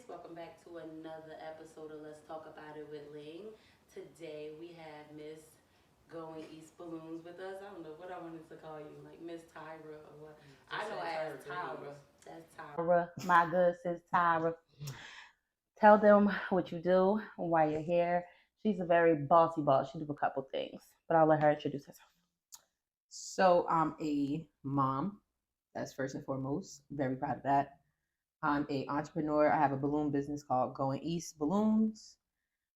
Welcome back to another episode of Let's Talk About It with Ling. Today we have Miss Going East Balloons with us. I don't know what I wanted to call you, like Miss Tyra or what. I know I asked Tyra. That's Tyra. My good sis Tyra. Tell them what you do, why you're here. She's a very bossy boss. She do a couple things, but I'll let her introduce herself. So I'm a mom. That's first and foremost. Very proud of that. I'm a entrepreneur. I have a balloon business called Going East Balloons.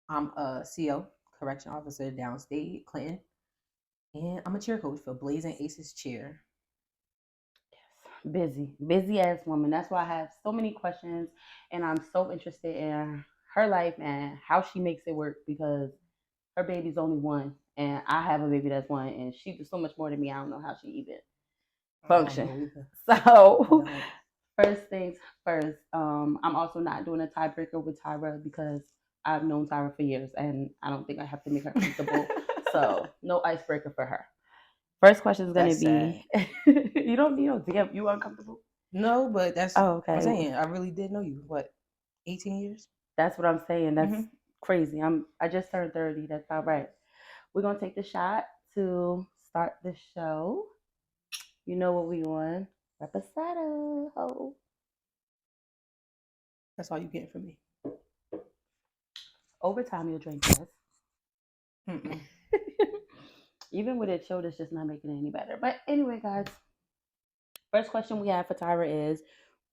I'm a CO, correction officer downstate, Clinton. And I'm a cheer coach for Blazing Aces Cheer. Busy ass woman. That's why I have so many questions, and I'm so interested in her life and how she makes it work because her baby's only one, and I have a baby that's one, and she does so much more than me. I don't know how she even I don't function. know either. So, I don't. first things first. I'm also not doing a tiebreaker with Tyra because I've known Tyra for years, and I don't think I have to make her comfortable. So, no icebreaker for her. First question is gonna That's be, sad. you don't damn you uncomfortable. No, but that's Oh, I'm okay. saying. I really did know you. What, 18 years? That's what I'm saying. That's Mm-hmm. crazy. I just turned 30. That's about right. We're gonna take the shot to start the show. You know what we want. Reposado. Ho. That's all you getting from me. Over time you'll drink this. Mm-mm. Even with it chilled, it's just not making it any better. But anyway, guys, first question we have for Tyra is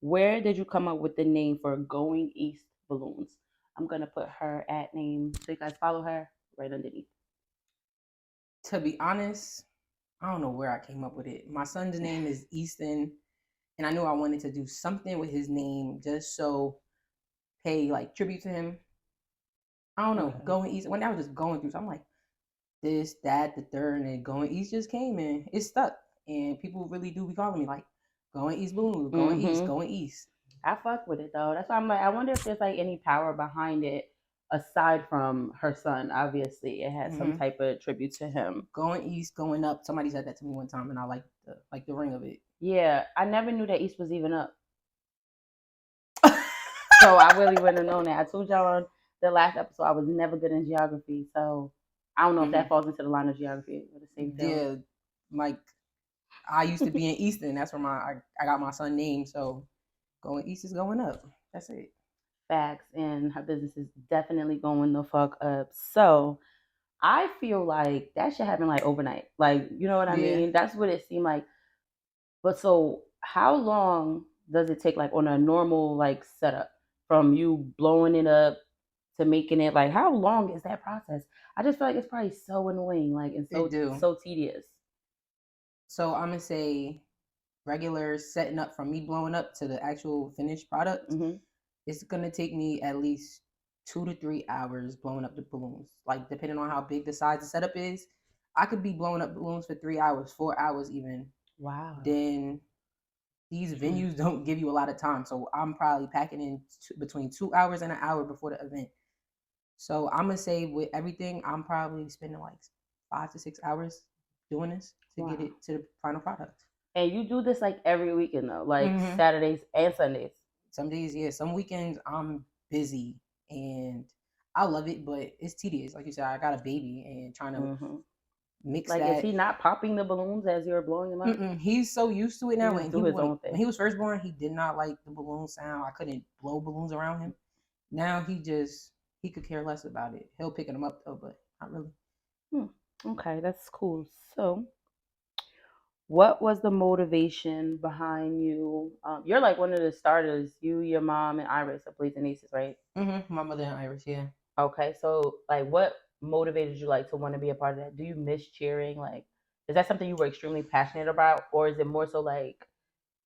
where did you come up with the name for Going East Balloons? I'm gonna put her at name so you guys follow her right underneath. To be honest, I don't know where I came up with it. My son's name is Easton, and I knew I wanted to do something with his name just so pay like tribute to him. I don't know, Okay. going east. When I was just going through, so I'm like this, that, the third, and then going east just came and it stuck. And people really do be calling me like going east balloon, going east, Mm-hmm. going east. I fuck with it though. That's why I'm like, I wonder if there's like any power behind it aside from her son. Obviously, it has some Hmm. type of tribute to him. Going east, going up. Somebody said that to me one time, and I like the ring of it. Yeah, I never knew that East was even up. So I really wouldn't have known that. I told y'all on the last episode I was never good in geography. So I don't know if Hmm. that falls into the line of geography or the same field. Yeah, like I used to be in Easton. That's where I got my son name. So going east is going up. That's it. Facts, and her business is definitely going the fuck up. So I feel like that should happen like overnight. Like, you know what I Yeah. mean? That's what it seemed like. But so how long does it take like on a normal like setup from you blowing it up to making it like how long is that process? I just feel like it's probably so annoying, like and It so do. so tedious. So I'm gonna say regular setting up from me blowing up to the actual finished product. Hmm. It's gonna take me at least 2 to 3 hours blowing up the balloons. Like depending on how big the size the setup is, I could be blowing up balloons for 3 hours, 4 hours even. Wow. Then these Hmm. venues don't give you a lot of time, so I'm probably packing in between 2 hours and an hour before the event. So I'm gonna say with everything, I'm probably spending like 5 to 6 hours doing this to get Wow. it to the final product. And you do this like every weekend though, like Hmm. Saturdays and Sundays. Some days, yeah. Some weekends I'm busy and I love it, but it's tedious. Like you said, I got a baby and trying to Hmm. mix Like, is that. he not popping the balloons as you're blowing them up? Mm-mm. He's so used to it He now. just do his own When thing. he was first born, he did not like the balloon sound. I couldn't blow balloons around him. Now he could care less about it. He'll pick them up though, but not really. Hmm. Okay, that's cool. So, what was the motivation behind you? You're like one of the starters. You, your mom, and Iris are Blazing Aces, right? My mother and Iris, yeah. Okay, so like, what motivated you like to want to be a part of that? Do you miss cheering? Like, is that something you were extremely passionate about, or is it more so like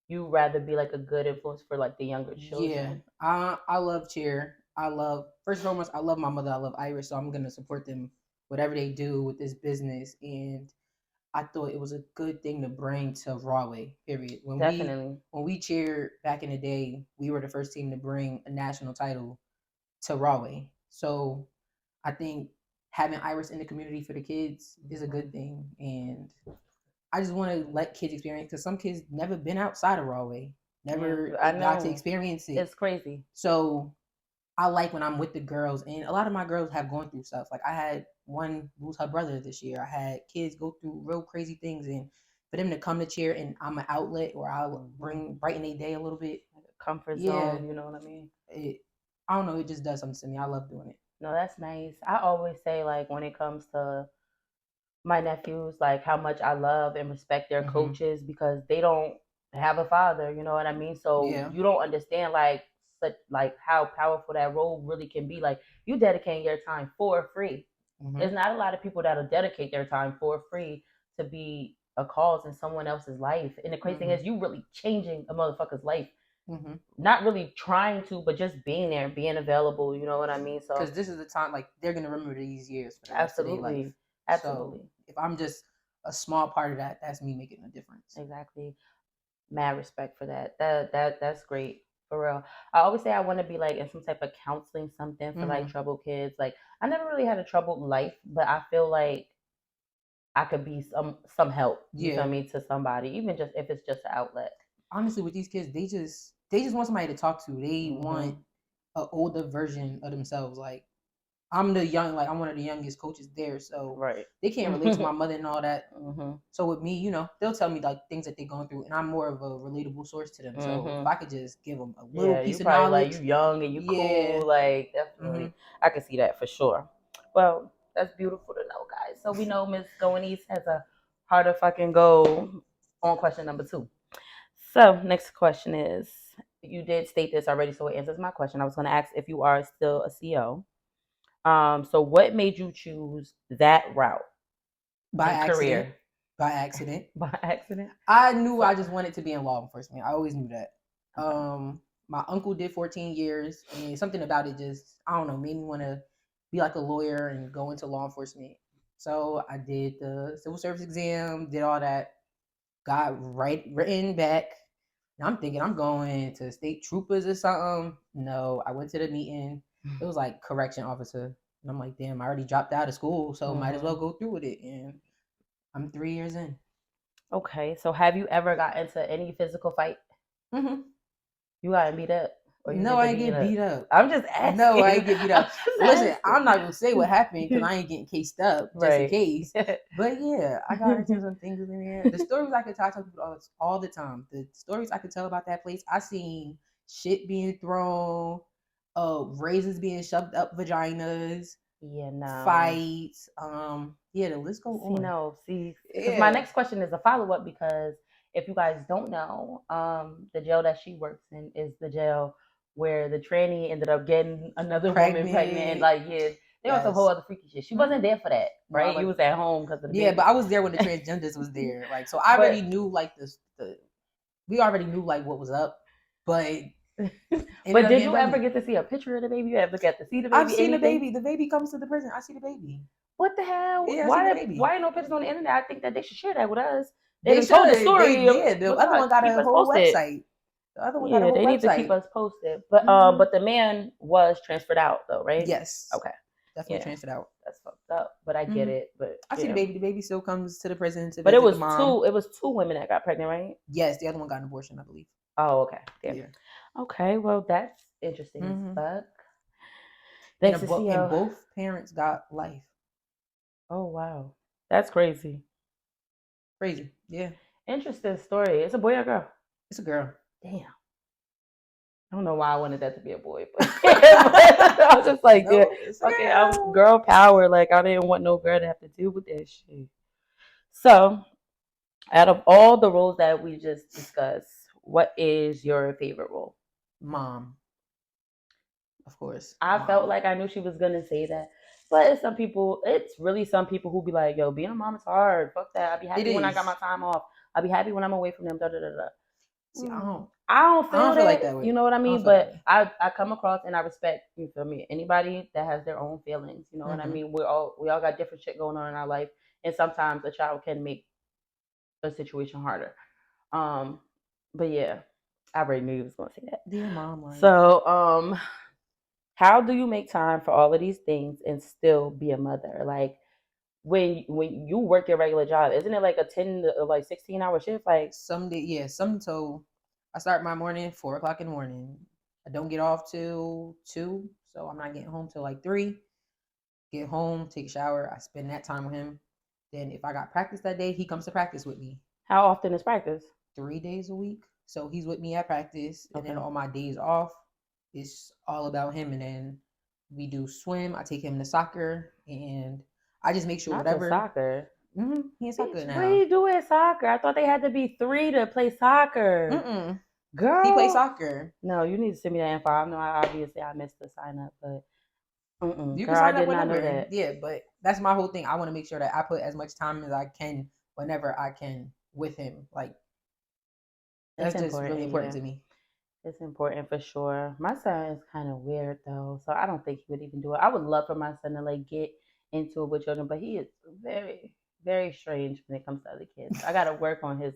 you rather be like a good influence for like the younger Yeah, children? I love cheer. I love first and foremost, I love my mother. I love Iris, so I'm gonna support them whatever they do with this business. And I thought it was a good thing to bring to Broadway. Period. Definitely. When we cheered back in the day, we were the first team to bring a national title to Broadway. So I think having Iris in the community for the kids is a good thing, and I just want to let kids experience because some kids never been outside of Broadway, Yeah, never I got to know. experience it. It's crazy. So I like when I'm with the girls, and a lot of my girls have gone through stuff. Like I had one lose her brother this year. I had kids go through real crazy things, and for them to come to cheer and I'm an outlet where I'll bring brighten their day a little bit. Comfort Yeah, zone, you know what I mean? I don't know, it just does something to me. I love doing it. No, that's nice. I always say, like, when it comes to my nephews, like, how much I love and respect their Mhm. coaches because they don't have a father, you know what I mean? So Yeah. you don't understand, like, such, like, how powerful that role really can be. Like, you dedicating your time for free. Mhm. There's not a lot of people that'll dedicate their time for free to be a cause in someone else's life. And the crazy thing is, you really changing a motherfucker's life. Mm-hmm. Not really trying to, but just being there, being available. You know what I mean? So Because this is the time, like they're gonna remember these years for the rest of their life. absolutely, absolutely. So if I'm just a small part of that, that's me making a difference. Exactly. Mad respect for that. That's great. For real. I always say I want to be like in some type of counseling something for like Mhm. troubled kids. Like I never really had a troubled life, but I feel like I could be some help. You Yeah. feel me, to somebody, even just if it's just an outlet. Honestly, with these kids, they just want somebody to talk to. They Mhm. want an older version of themselves. Like I'm I'm one of the youngest coaches there, so Right. they can't relate to my mother and all that. Mm-hmm. So with me, they'll tell me like things that they're going through, and I'm more of a relatable source to them. So if Mhm. I could just give them a little Yeah, you piece of probably like knowledge, you young and you yeah. cool, like definitely. Mhm. I can see that for sure. Well, that's beautiful to know, guys. So we know Miss Going East has a harder fucking goal on question number 2. So next question is, you did state this already, so it answers my question. I was going to ask if you are still a CO. So what made you choose that route By in accident. career? By accident. By accident? I knew So- I just wanted to be in law enforcement. I always knew that. Okay. My uncle did 14 years, and something about it just, I don't know, made me want to be like a lawyer and go into law enforcement. So I did the civil service exam, did all that, got written back. And I'm thinking I'm going to state troopers or something. No, I went to the meeting. It was like correction officer. And I'm like, damn, I already dropped out of school, so might as well go through with it. And I'm 3 years in. Okay, so have you ever got into any physical fight? Mm-hmm. You got beat up? Or you No, get I to ain't get beat up. I'm just asking. No, I ain't get beat up. Listen, Asking. I'm not gonna say what happened because I ain't getting cased up just in Right. case. But yeah, I got into some things in there. The stories I could tell, I tell people all the time. The stories I could tell about that place, I seen shit being thrown, razors being shoved up vaginas, Yeah, no. fights. Yeah, the list go on. Because my next question is a follow up, because if you guys don't know, the jail that she works in is the jail where the tranny ended up getting another woman pregnant. And like, yeah, there was some whole other freaky shit. She wasn't there for that, No, I right? like- You was at home because of the Yeah, baby. but I was there when the transgenders was there. Like, so I already knew like we already knew like what was up, but But did you ever get to see a picture of the baby? You ever get to see the baby? I've seen the baby. The baby comes to the prison. I see the baby. What the hell? Yeah, I see the baby. Why ain't no pictures on the internet? I think that they should share that with us. They done told the should. story. The other one got keep a us whole posted. website. The other one got a whole they need to website. keep us posted. But but the man was transferred out though, right? Yes. Okay. Definitely transferred out. That's fucked up. But I get it. But I see the baby. The baby still comes to the prison to But visit it was the mom. It was 2 women that got pregnant, right? Yes, the other one got an abortion, I believe. Oh, okay. Damn. Yeah. Okay, well that's interesting as fuck. Thanks and both parents got life. Oh wow, that's crazy. Crazy, yeah. Interesting story. It's a boy or a girl? It's a girl. Damn. I don't know why I wanted that to be a boy, but I was just like, no, okay, I'm girl power. Like I didn't want no girl to have to deal with that shit. So, out of all the roles that we just discussed, what is your favorite role? Mom. Of course. I felt like I knew she was gonna say that. But it's really some people who be like, yo, being a mom is hard. Fuck that. I'll be happy when I got my time off. I'll be happy when I'm away from them. Da da da da. See, I don't feel like that way. You know what I mean? But I come across and I respect, you feel me? Anybody that has their own feelings, you know what I mean? We all got different shit going on in our life. And sometimes a child can make a situation harder. But yeah, I already knew you was gonna say that. Dear mom. So, how do you make time for all of these things and still be a mother? Like when you work your regular job, isn't it like a 10 to like 16-hour shift? Like some day, yeah. So I start my morning 4:00 in the morning. I don't get off till 2. So I'm not getting home till like 3. Get home, take a shower. I spend that time with him. Then if I got practice that day, he comes to practice with me How often is practice? 3 days a week. So he's with me at practice. And then Okay. on my days off, it's all about him. And then we do swim. I take him to soccer. And I just make sure Not to whatever. soccer. He's soccer Bitch, now. what do you do at soccer? I thought they had to be 3 to play soccer. Mm-mm. Girl. He plays soccer. No, you need to send me that info. I know obviously I missed the sign up, but You girl, can sign I up did not know whenever. that. Yeah, but that's my whole thing. I want to make sure that I put as much time as I can whenever I can with him. Like, that's It's just really important yeah. to me. It's important for sure. My son is kind of weird though, so I don't think he would even do it. I would love for my son to like get into it with children, but he is very, very strange when it comes to other kids. I got to work on his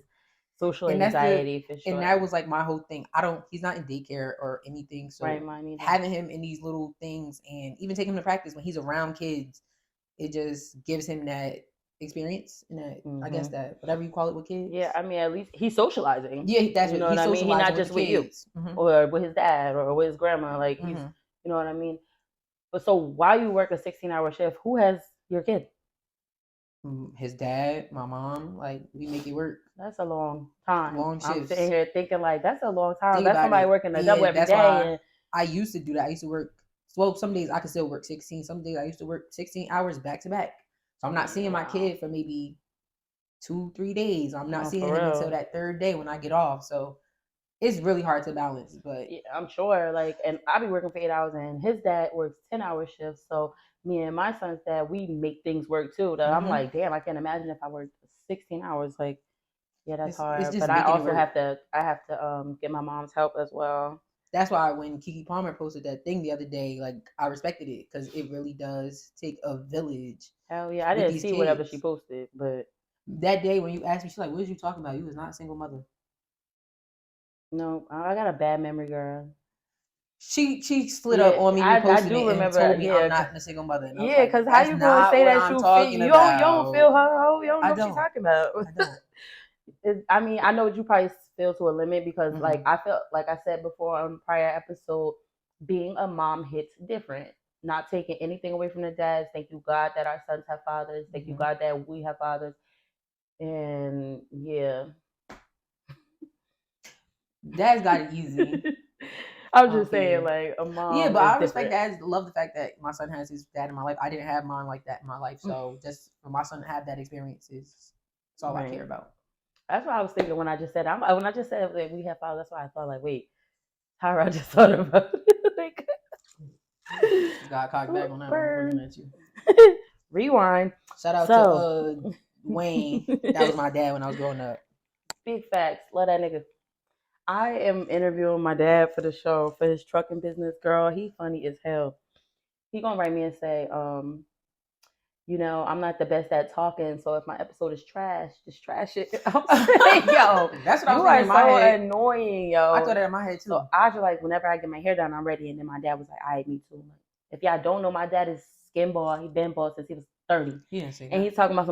social And that's anxiety for sure. and that was like my whole thing. He's not in daycare or anything. So Right, mine either. having him in these little things and even taking him to practice when he's around kids, it just gives him that experience and that I guess that whatever you call it with kids. Yeah, I mean at least he's socializing. Yeah, that's you what know he's what I mean. He's socializing not just with you kids. Mm-hmm. or with his dad or with his grandma. Like he's, you know what I mean. But so while you work a 16-hour shift, who has your kid? His dad, my mom, like we make it work. That's a long time. Long shifts. I'm sitting here thinking like that's a long time. Think That's about somebody it. working a Yeah, double every that's day. why And I used to do that. I used to work. Well, some days I could still work 16. Some days I used to work 16 hours back to back. So I'm not seeing my kid for maybe 2-3 days. I'm not seeing him until that third day when I get off. So it's really hard to balance. But yeah, I'm sure. Like, and I be working for 8 hours, and his dad works 10-hour shifts. So me and my son's dad, we make things work too. That I'm like, damn, I can't imagine if I worked 16 hours. Like, yeah, that's hard. It's just but I making it also work. I have to get my mom's help as well. That's why when Keke Palmer posted that thing the other day, like I respected it because it really does take a village. Hell yeah, I didn't see whatever she posted, but that day when you asked me, she's like, "What was you talking about? You was not a single mother." No, I got a bad memory, girl. She slid up on me. I do remember. And told me I'm not a single mother. And yeah, because how you gonna say that you feel? You don't feel her. You don't know what she's talking about. I don't. I mean, I know you probably feel to a limit because, like, I felt like I said before on prior episode, being a mom hits different. Not taking anything away from the dads. Thank you God that our sons have fathers. Thank you God that we have fathers. And yeah, Dad's got it easy. I'm just saying, like a mom. Yeah, but I respect that. I love the fact that my son has his dad in my life. I didn't have mine like that in my life, so just for my son to have that experience is all I care about. That's what I was thinking when I just said that we have fathers. That's why I thought like, wait, how I just thought about it. Like, got cocked back on that one. I'm looking at you. Rewind. Shout out to Wayne. That was my dad when I was growing up. Big facts. Love that nigga. I am interviewing my dad for the show for his trucking business. Girl, he funny as hell. He gonna write me and say, you know, I'm not the best at talking, so if my episode is trash, just trash it. I'm saying, yo, that's what you I was are so annoying, yo. I thought that in my head too. So I just like whenever I get my hair done, I'm ready. And then my dad was like, "All right, me too." Like, if y'all don't know, my dad is skin bald. He been bald since he was 30. He didn't say that. And he's talking about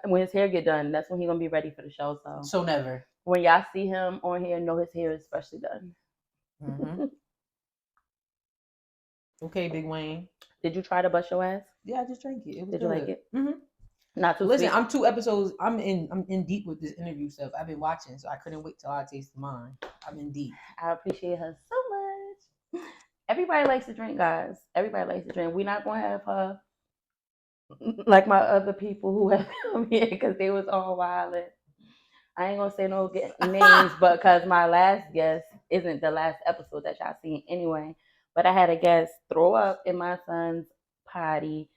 when his hair get done, that's when he gonna be ready for the show. So never. When y'all see him on here, know his hair is freshly done. Okay, Big Wayne. Did you try to bust your ass? Yeah, I just drank it. Did you like it? Mm-hmm. Not too Listen, sweet. I'm 2 episodes. I'm in deep with this interview stuff. I've been watching, so I couldn't wait till I tasted mine. I'm in deep. I appreciate her so much. Everybody likes to drink, guys. Everybody likes to drink. We're not gonna have her like my other people who have come here because they was all wildin'. I ain't gonna say no names, but because my last guest isn't the last episode that y'all seen anyway. But I had a guest throw up in my son's potty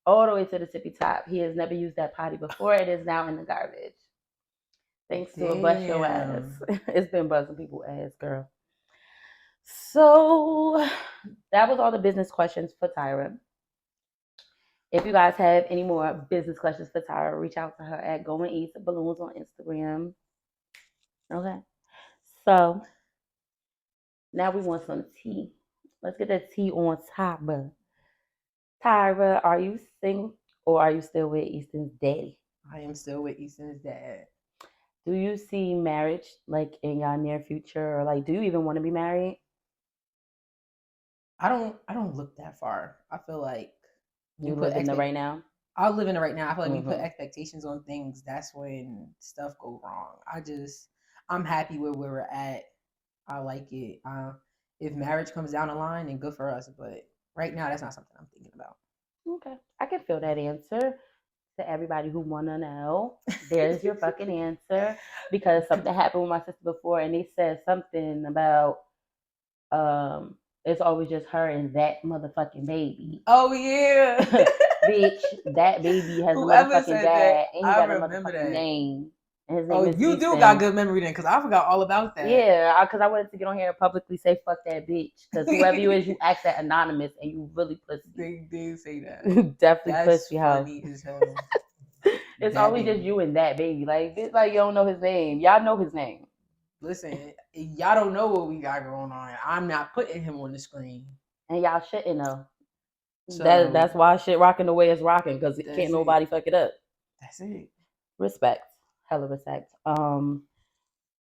all the way to the tippy top. He has never used that potty before. It is now in the garbage. Thanks to a bust your ass. It's been buzzing people's ass, girl. So that was all the business questions for Tyra. If you guys have any more business questions for Tyra, reach out to her at Go and Eat Balloons on Instagram. Okay. So now we want some tea. Let's get that tea on top. Tyra, are you single or are you still with Easton's daddy? I am still with Easton's dad. Do you see marriage like in your near future, or like do you even want to be married? I don't look that far. I feel like You put live in the right now. I live in it right now. I feel like when you put Mhm. expectations on things, that's when stuff go wrong. I'm happy where we're at. I like it. If marriage comes down the line, then good for us. But right now, that's not something I'm thinking about. Okay, I can feel that answer. To everybody who wanna know, there's your fucking answer. Because something happened with my sister before, and they said something about it's always just her and that motherfucking baby. Oh yeah. Bitch, that baby has a Whoever motherfucking said that, dad, and he I got a remember motherfucking that. name, and his Oh, name is you do got Easton. good memory then, because I forgot all about that. Yeah, because I wanted to get on here and publicly say fuck that bitch. Because whoever you is, you act that anonymous, and you really pussy. They did say that. Definitely That's pussy, hoe. funny as hell. It's That always just baby. you and that baby. Like, bitch, like you don't know his name. Y'all know his name. Listen, y'all don't know what we got going on. I'm not putting him on the screen. And y'all shouldn't know. So That's why shit rocking the way it's rocking, because that's can't it. nobody fuck it up. That's it. Respect. Hella respect. Do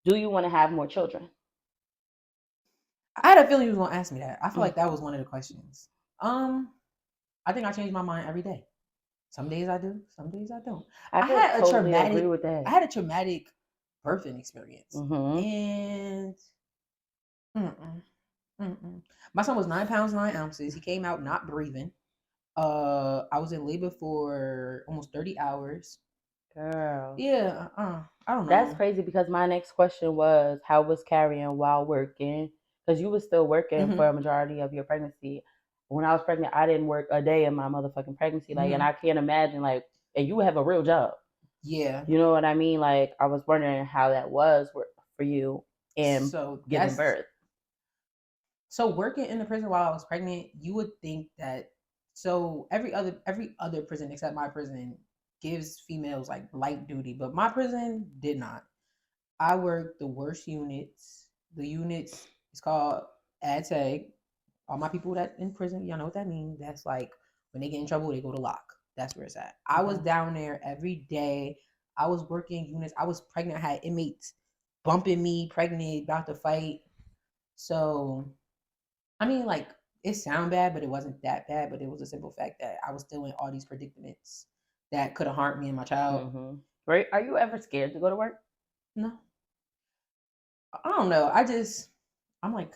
you want to have more children? I had a feeling you was gonna ask me that. I feel Mm. like that was one of the questions. I think I change my mind every day. Some days I do, some days I don't. I could had a totally traumatic agree with that. I had a traumatic birthing experience. Mm-hmm. And my son was 9 pounds 9 ounces. He came out not breathing. I was in labor for almost 30 hours. Girl. Yeah, I don't know. That's crazy, because my next question was, how was carrying while working? Because you was still working for a majority of your pregnancy. When I was pregnant, I didn't work a day in my motherfucking pregnancy. Like, and I can't imagine, like, and you have a real job. Yeah. You know what I mean? Like, I was wondering how that was for you in So giving birth. So working in the prison while I was pregnant, you would think that every other prison except my prison gives females like light duty, but my prison did not. I worked the worst units. The units is called ADTAG. All my people that in prison, y'all know what that means. That's like when they get in trouble, they go to lock. That's where it's at. I was down there every day. I was working units. I was pregnant. I had inmates bumping me, pregnant, about to fight. So, I mean, like, it sound bad, but it wasn't that bad. But it was a simple fact that I was still in all these predicaments that could have harmed me and my child. Mm-hmm. Right? Are you ever scared to go to work? No, I don't know. I'm like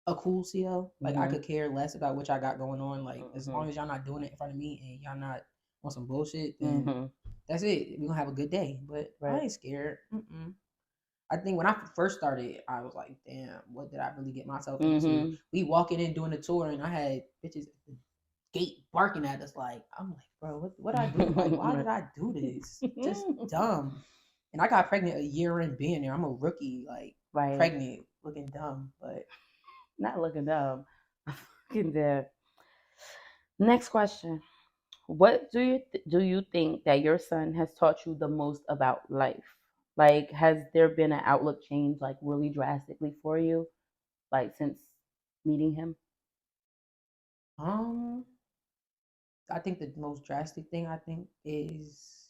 a cool CO. Like, I could care less about what y'all got going on. Like, as long as y'all not doing it in front of me and y'all not on some bullshit, then that's it. We're gonna have a good day. But I ain't scared. I think when I first started, I was like, damn, what did I really get myself into? We walking in doing the tour, and I had bitches at the gate barking at us. Like, I'm like, bro, what I do? Like, why did I do this? Just dumb. And I got pregnant a year in being there. I'm a rookie, like, pregnant, looking dumb, but not looking dumb. Looking dead. Next question. What do you think that your son has taught you the most about life? Like, has there been an outlook change, like, really drastically for you, like, since meeting him? I think the most drastic thing is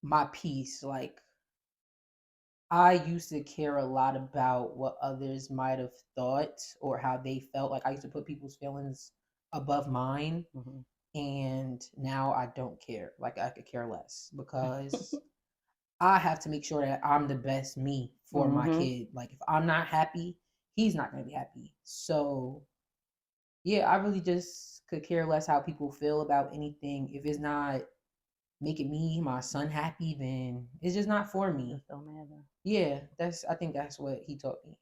my peace. Like, I used to care a lot about what others might have thought or how they felt. Like, I used to put people's feelings above mine. And now I don't care. Like, I could care less because I have to make sure that I'm the best me for my kid. Like, if I'm not happy, he's not going to be happy. So, yeah, I really just could care less how people feel about anything. If it's not making me, my son happy, then it's just not for me. It don't matter. Yeah, I think that's what he taught me.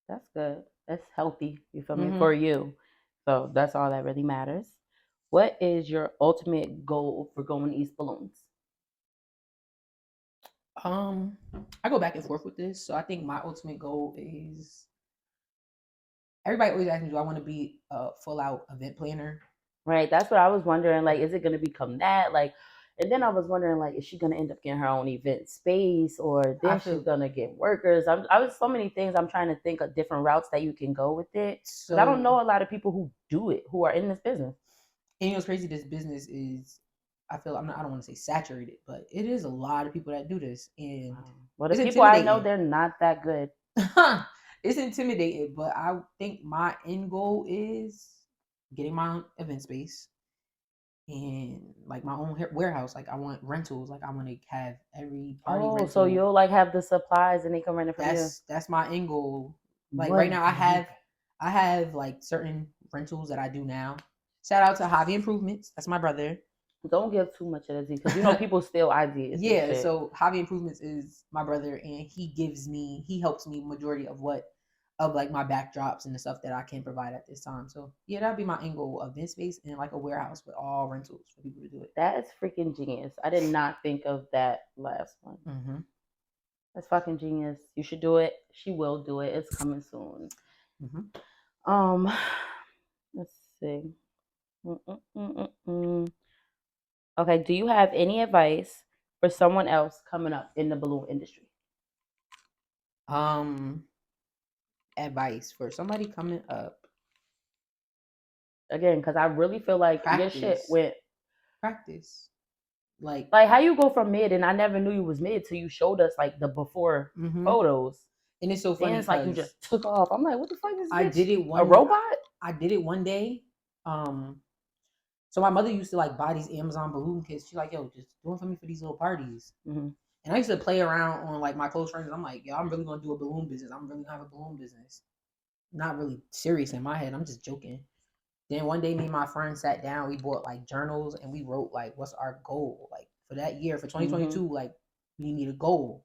That's good. That's healthy. You feel me? For you. So that's all that really matters. What is your ultimate goal for Going East Balloons? I go back and forth with this. So I think my ultimate goal is, everybody always asks me, do I want to be a full out event planner? Right. That's what I was wondering. Like, is it going to become that? Like, and then I was wondering, like, is she going to end up getting her own event space, or then she's going to get workers? I was so many things. I'm trying to think of different routes that you can go with it. Because I don't know a lot of people who do it, who are in this business. And you know what's crazy? This business is, I don't want to say saturated, but it is a lot of people that do this. And well, the people I know, they're not that good. It's intimidating, but I think my end goal is getting my own event space and like my own warehouse. Like I want rentals. Like I want to have every party Oh, rental. so you'll like have the supplies and they can rent it from you. That's my end goal. Like What right now, is I have like certain rentals that I do now. Shout out to Hobby Improvements. That's my brother. Don't give too much of the tea because you know people steal ideas. and Yeah, shit. so Hobby Improvements is my brother, and he helps me majority of like my backdrops and the stuff that I can provide at this time. So yeah, that'd be my end goal: event space and like a warehouse with all rentals for people to do it. That is freaking genius. I did not think of that last one. Mm-hmm. That's fucking genius. You should do it. She will do it. It's coming soon. Mm-hmm. Let's see. Mm-mm-mm-mm-mm. Okay, do you have any advice for someone else coming up in the balloon industry? Advice for somebody coming up: Again, because I really feel like your shit Practice. went practice. Like how you go from mid and I never knew you was mid till you showed us like the before mhm. photos. And it's so funny. Then it's like you just took off. I'm like, what the fuck is this? I did it A robot? I did it one day. So my mother used to like buy these Amazon balloon kits. She's like, yo, just do it for me for these little parties. Mm-hmm. And I used to play around on like my close friends. I'm like, yo, I'm really gonna do a balloon business. I'm really gonna have a balloon business. Not really serious in my head. I'm just joking. Then one day, me and my friend sat down. We bought like journals and we wrote like, what's our goal like for that year for 2022? Mm-hmm. Like, we need a goal.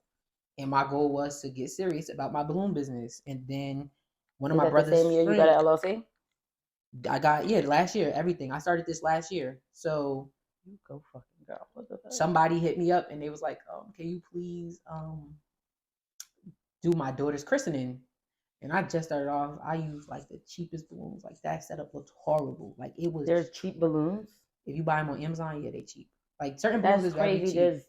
And my goal was to get serious about my balloon business. And then one of my brothers, the same year you got an LLC? I got last year, everything. I started this last year. So you go fucking girl. What the fuck? Somebody hit me up and they was like, can you please do my daughter's christening? And I just started off. I used like the cheapest balloons. Like that setup looked horrible. Like it was. There's cheap balloons. If you buy them on Amazon, yeah, they cheap. Like certain That's balloons is crazy. very cheap. There's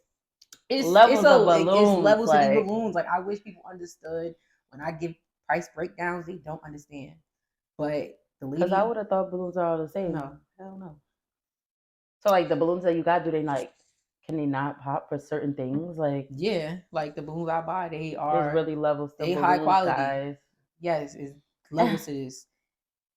it's levels of balloons. It's levels to these balloons. Like I wish people understood when I give price breakdowns. They don't understand. But the lady, because I would have thought balloons are all the same. No, hell no. So like the balloons that you got, do they like? Can they not pop for certain things? Like yeah, like the balloons I buy, they are. There's really levels to they balloons, high quality. Guys. Yes, it's levels to this.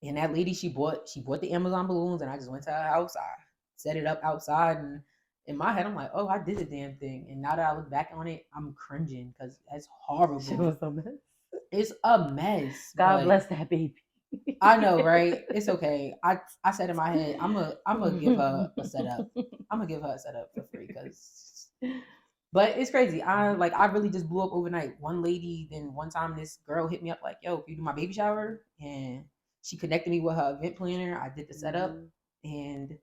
And that lady, she bought the Amazon balloons, and I just went to her house. I set it up outside, and in my head, I'm like, oh, I did the damn thing. And now that I look back on it, I'm cringing because that's horrible. It was a mess. It's a mess. God bless that baby. I know, right? It's okay. I said in my head, I'm gonna give her a setup. I'm gonna give her a setup for free because. But it's crazy. I really just blew up overnight. One lady, then one time this girl hit me up like, yo, can you do my baby shower? And she connected me with her event planner. I did the setup, and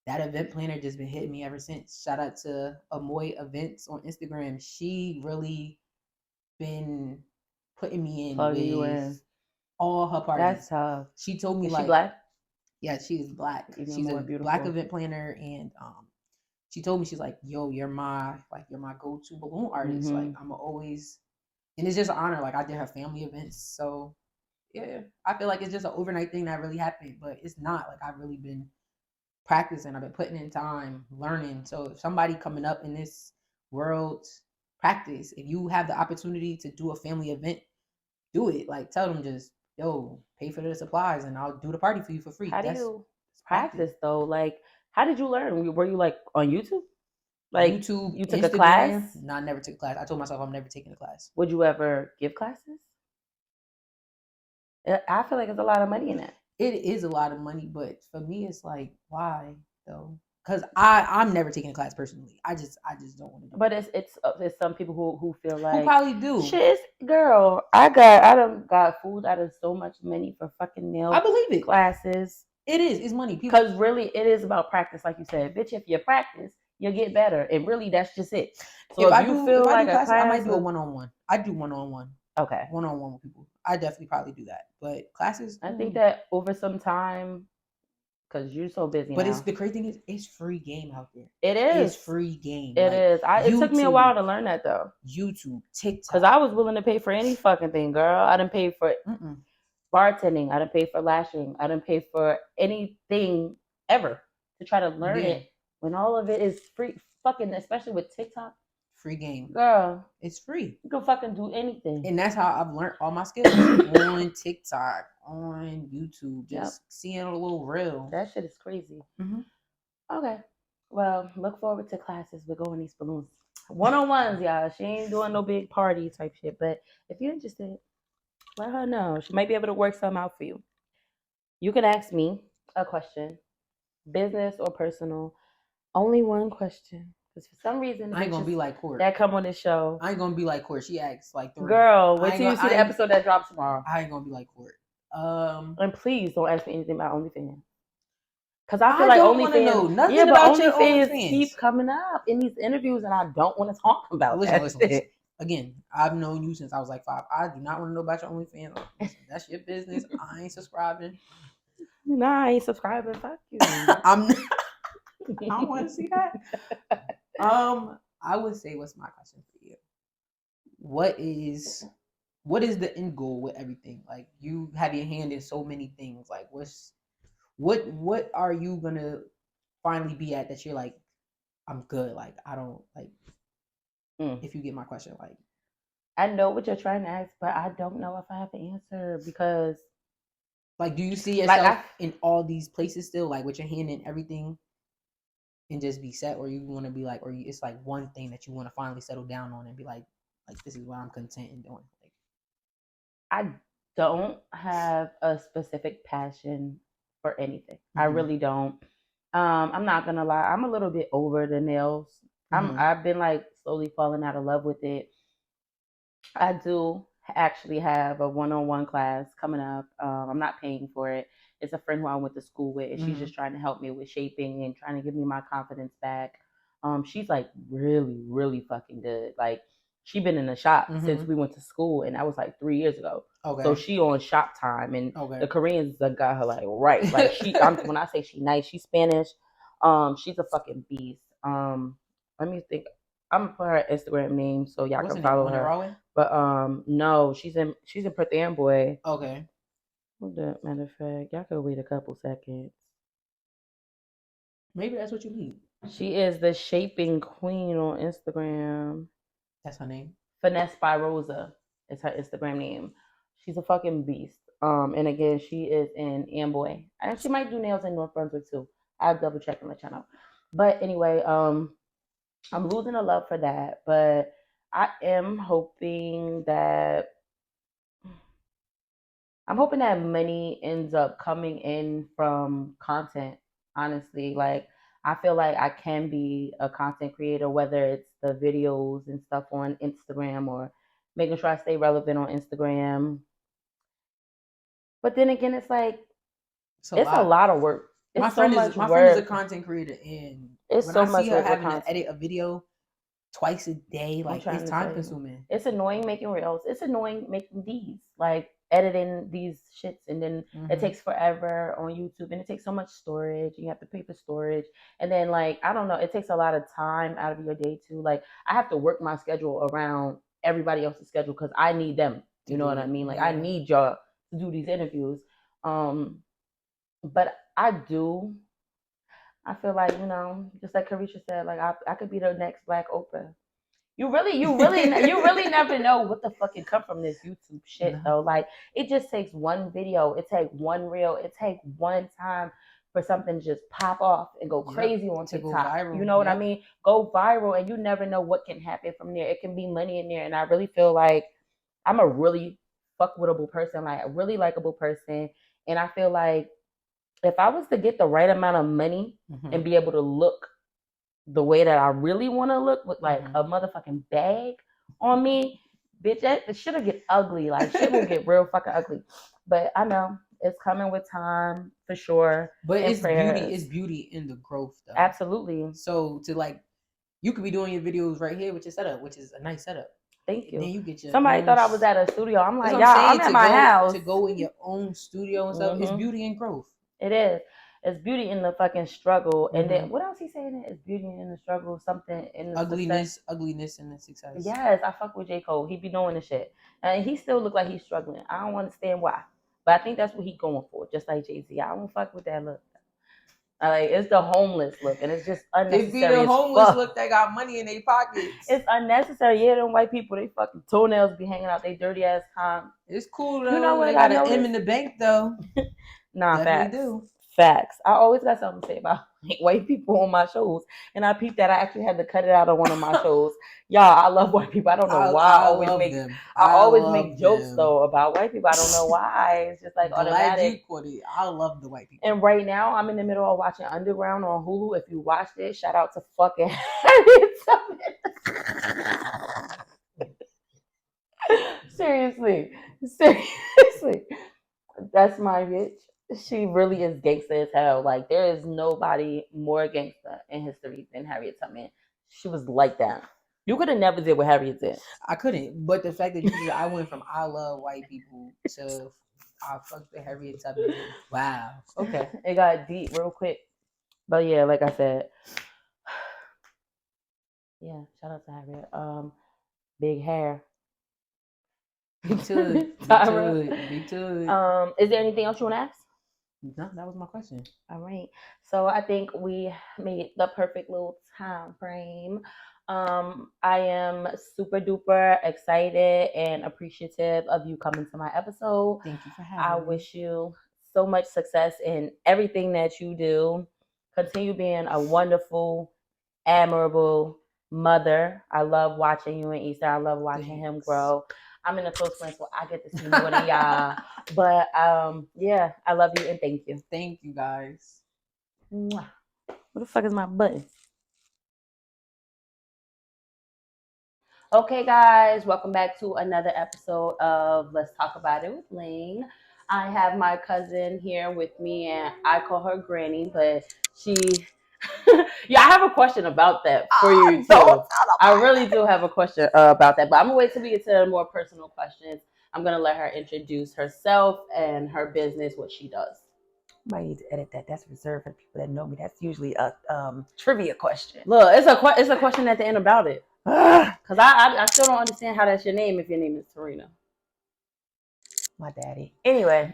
that event planner just been hitting me ever since. Shout out to Amoy Events on Instagram. She really been putting me in with all her parties. That's tough. She told me is like, she black? Yeah, she is black. Even She's a beautiful. black event planner, and she told me, she's like, yo, you're my go-to balloon artist. Mm-hmm. Like I'm always, and it's just an honor. Like I did her family events, so yeah, I feel like it's just an overnight thing that really happened, but it's not. Like I've really been practicing. I've been putting in time, learning. So if somebody coming up in this world, practice. If you have the opportunity to do a family event, do it. Like tell them just, yo, pay for the supplies and I'll do the party for you for free. How do you practice though? Like, how did you learn? Were you like on YouTube? Like YouTube, you took Instagram? A class? No, I never took a class. I told myself I'm never taking a class. Would you ever give classes? I feel like it's a lot of money in that. It is a lot of money, but for me, it's like, why though? Because I'm never taking a class personally. I just don't want to do it. But it's some people who feel like who probably do. Shit, girl, I done got fooled out of so much money for fucking nail. I believe it. Classes. It is. It's money. Because really, it is about practice, like you said. Bitch, if you practice, you'll get better, and really, that's just it. So if you feel like a class, I might do a one-on-one. I do one-on-one. Okay. One-on-one with people. I definitely probably do that. But classes, I think that over some time, because you're so busy. But now. it's the crazy thing is, it's free game out there. It is. It's free game. It is. It took me a while to learn that though. YouTube, TikTok. Because I was willing to pay for any fucking thing, girl. I didn't pay for bartending. I didn't pay for lashing. I didn't pay for anything ever to try to learn it when all of it is free. Fucking, especially with TikTok. free game. Girl, It's free. you can fucking do anything. And that's how I've learned all my skills on TikTok, on YouTube, just seeing a little reel. That shit is crazy. Mm-hmm. Okay. Well, look forward to classes with Going These Balloons. One-on-ones, y'all. She ain't doing no big party type shit. But if you're interested, let her know. She might be able to work something out for you. You can ask me a question, business or personal. Only one question. Because for some reason, I ain't gonna be like Court. that come on this show. I ain't gonna be like Court. She asks like 3. Girl, wait till you see the episode that drops tomorrow. I ain't gonna be like Court. And please don't ask me anything about OnlyFans. Because I feel like OnlyFans, nothing about your OnlyFans OnlyFans keep coming up in these interviews, and I don't want to talk about listen. Again, I've known you since I was like 5. I do not want to know about your OnlyFans. Listen, that's your business. I ain't subscribing. Nah, I ain't subscribing. Fuck you. I don't want to see that. I would say, what's my question for you? What is the end goal with everything? Like, you have your hand in so many things. Like, what are you gonna finally be at that you're like, I'm good. Like, I don't like. If you get my question, like, I know what you're trying to ask, but I don't know if I have the answer because, like, do you see yourself in all these places still, like, with your hand in everything, and just be set, or you want to be like, it's like one thing that you want to finally settle down on and be like this is what I'm content in doing. Like, I don't have a specific passion for anything. Mm-hmm. I really don't. I'm not gonna lie. I'm a little bit over the nails. Mm-hmm. I've been like slowly falling out of love with it. I do actually have a one-on-one class coming up. I'm not paying for it. It's a friend who I went to school with, and she's just trying to help me with shaping and trying to give me my confidence back. She's like really, really fucking good. Like, she been in the shop since we went to school, and that was like 3 years ago. Okay. So she on shop time, and the Koreans got her like right. Like, when I say she nice, she's Spanish. She's a fucking beast. Let me think. I'm gonna put her Instagram name so y'all can follow her. But no, she's in Perth Amboy. Okay. Matter of fact, y'all could wait a couple seconds. Maybe that's what you need. She is the Shaping Queen on Instagram. That's her name. Finesse by Rosa is her Instagram name. She's a fucking beast. And again, she is in Amboy, and she might do nails in North Brunswick too. I'll double check and let y'all know. But anyway, I'm losing a love for that, but I am hoping that money ends up coming in from content. Honestly, like, I feel like I can be a content creator, whether it's the videos and stuff on Instagram or making sure I stay relevant on Instagram. But then again, it's like, it's a lot of work. My friend is a content creator, and it's when so I much see her work having to edit a video twice a day, like, it's time consuming. It's annoying making reels. It's annoying making these, like, editing these shits, and then it takes forever on YouTube, and it takes so much storage. You have to pay for storage, and then, like, I don't know, it takes a lot of time out of your day too. Like, I have to work my schedule around everybody else's schedule because I need them. You know what I mean? Like, I need y'all to do these interviews. But I feel like, just like Carisha said, like, I could be the next Black Oprah. You really never know what the fuck can come from this YouTube shit though. Like, it just takes one video, it takes one reel, it takes one time for something to just pop off and go crazy on TikTok. You know what I mean? Go viral, and you never know what can happen from there. It can be money in there, and I really feel like I'm a really fuckwittable person, like a really likable person, and I feel like if I was to get the right amount of money and be able to look the way that I really want to look, with like a motherfucking bag on me, bitch, that shit'll get ugly. Like, shit will get real fucking ugly. But I know it's coming with time for sure. But it's beauty in the growth though. Absolutely. So to, like, you could be doing your videos right here with your setup, which is a nice setup. Thank you. Then you get your Somebody own... thought I was at a studio. I'm like, y'all, I'm at my house. To go in your own studio and stuff, it's beauty and growth. It is. It's beauty in the fucking struggle. And then what else he saying? It's beauty in the struggle, something in the ugliness in the success. Yes, I fuck with J. Cole. He be doing the shit. And he still look like he's struggling. I don't understand why. But I think that's what he going for, just like Jay-Z. I don't fuck with that look. Like it's the homeless look, and it's just It unnecessary. be the as homeless fuck. look that got money in their pockets. It's unnecessary. Yeah, them white people, they fucking toenails be hanging out. They dirty ass con. It's cool though. You know what They I got an M noticed? in the bank though. Nah, Definitely facts. do. Facts. I always got something to say about white people on my shows, and I peeped that. I actually had to cut it out on one of my shows. Y'all, I love white people. I don't know why I always love make. them. I always love make jokes them. though about white people. I don't know why. It's just like Glad automatic. you caught it. I love the white people. And right now, I'm in the middle of watching Underground on Hulu. If you watched it, shout out to fucking Harriet Tubman. Seriously. That's my bitch. She really is gangster as hell. Like, there is nobody more gangster in history than Harriet Tubman. She was like that. You could have never did what Harriet did. I couldn't. But the fact that you did, I went from I love white people to I fucked with Harriet Tubman. Wow. Okay. It got deep real quick. But yeah, like I said. Yeah, shout out to Harriet. Big hair. Me too. Me too. Is there anything else you want to ask? No, that was my question. All right. So I think we made the perfect little time frame. I am super duper excited and appreciative of you coming to my episode. Thank you for having I me. wish you so much success in everything that you do. Continue being a wonderful, admirable mother. I love watching you and Easter. I love watching him grow. I'm in a close friend, so I get to see more than y'all. But yeah, I love you and thank you. Thank you guys. Mwah. What the fuck is my button? Okay, guys, welcome back to another episode of Let's Talk About It with Ling. I have my cousin here with me, and I call her Granny, but she. Yeah, I have a question about that for you too. I really do have a question about that, but I'm gonna wait till we get to the more personal questions. I'm gonna let her introduce herself and her business, what she does. Might need to edit that. That's reserved for people that know me. That's usually a trivia question. Look, it's a question at the end about it. Cause I still don't understand how that's your name if your name is Serena. My daddy. Anyway.